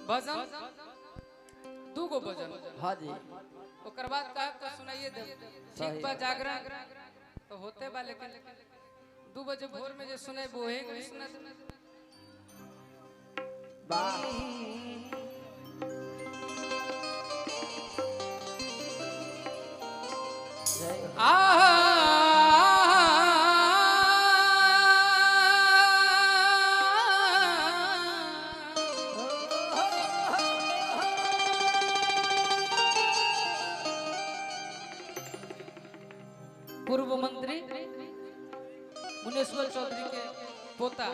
भजन दू गो भजन। हाँ जी। ओकर बाद का तो सुनाइए दे। ठीक बा जागरण तो होते बा लेकिन 2 बजे भोर में जो सुने वो है कि सुना दे। वाह पूर्व मंत्री मुनेश्वर चौधरी के पोता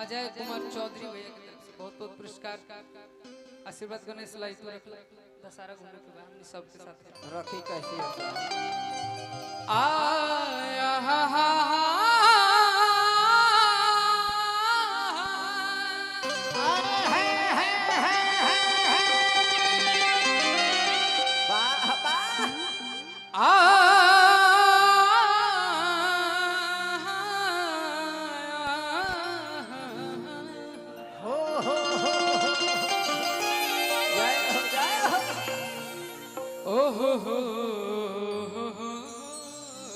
अजय कुमार चौधरी भैया की तरफ से बहुत बहुत पुरस्कार आशीर्वाद गणेश लाई तो रख दशहरा घूमने के बाद हम सबके साथ रखी कैसी आया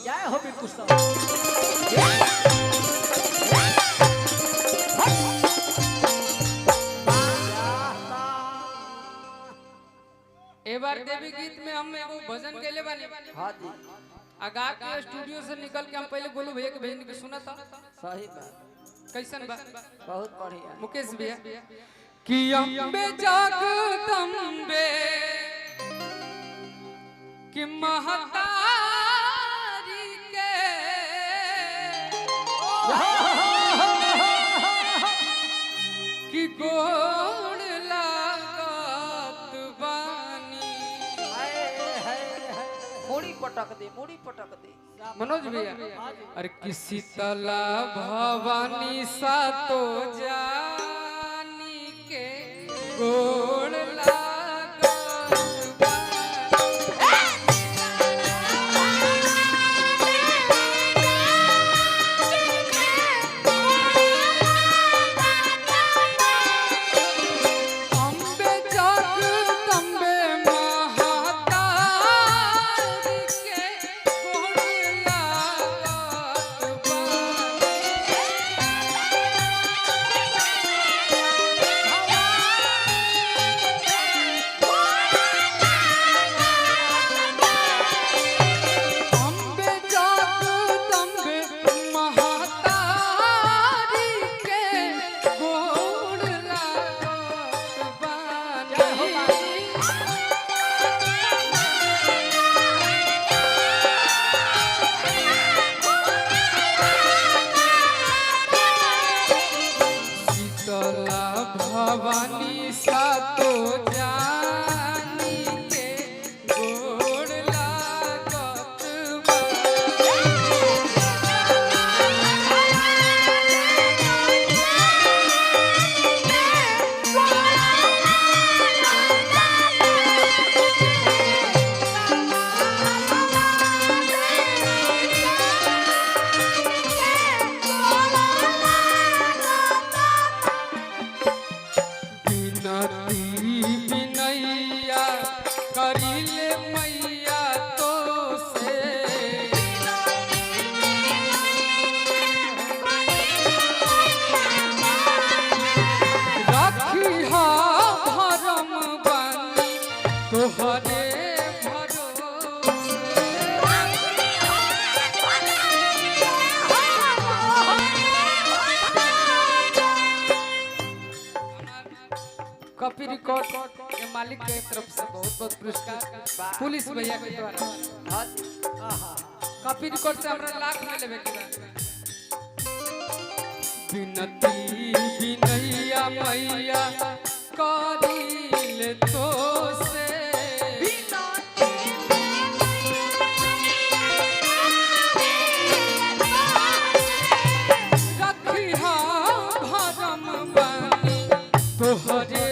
जय हो बिल्कुल सब। एक बार देवी गीत में हम एगो भजन केले बानी। हाँ जी। आगा के स्टूडियो से निकल के हम पहले गोलू भैया के भजन के सुना था। सही बात। कैसन बा? बहुत बढ़िया। मुकेश भैया कि अम्बे जगदम्बे कि महतारी के कि गोड़ लागत बानी। मुड़ी पटक दे मनोज भैया अरे किसी तला भवानी सा तो जानी के गोड़ लागत भवानी सा तो जानी के गोड़ लागत करीले मैया तो से रखी हा भरम बानी तोहरे कॉपी रिकॉर्ड के मालिक के तरफ से बहुत बहुत पुरस्कार पुलिस भैया के द्वारा कॉपी रिकॉर्ड से हमरा लाख में लेबे के विनती विनैया मैया करीले तो से रखी हा भरम बानी तोहरे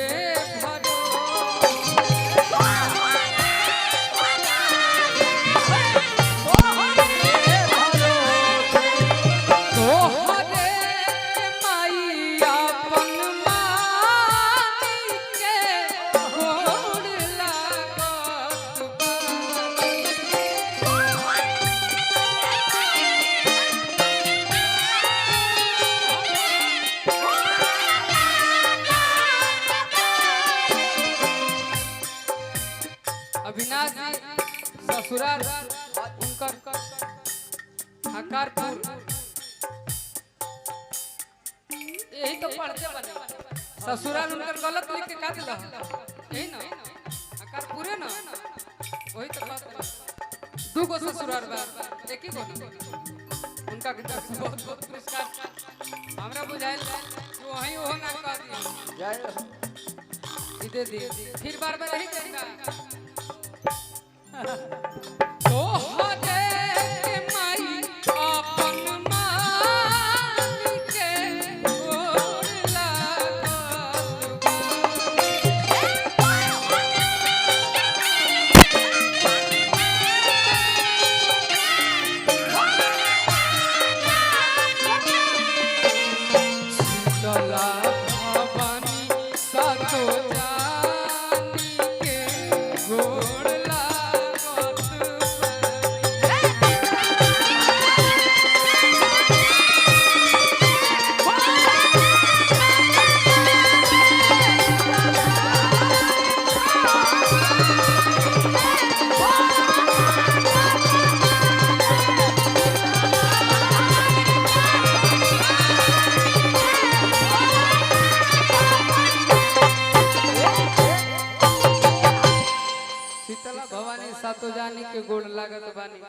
ससुराल उनकर हकारपुर यही तो पढ़ते बने ससुराल उनकर गलत लिख के का दिला यही ना हकारपुरे ना वही तो बात है दू गो ससुराल बा एक ही गो उनका की तरफ से बहुत बहुत पुरस्कार हमरा बुझाइल जो वही हो ना कह दिया जय हो दे दी फिर बार बार यही कहेगा तो हरे के माई अपन मालिक के गोर लागत शीतला भवानी सातो जानी के गोर लागत शीतला भवानी सातो जानी के गोड़ लागत बानी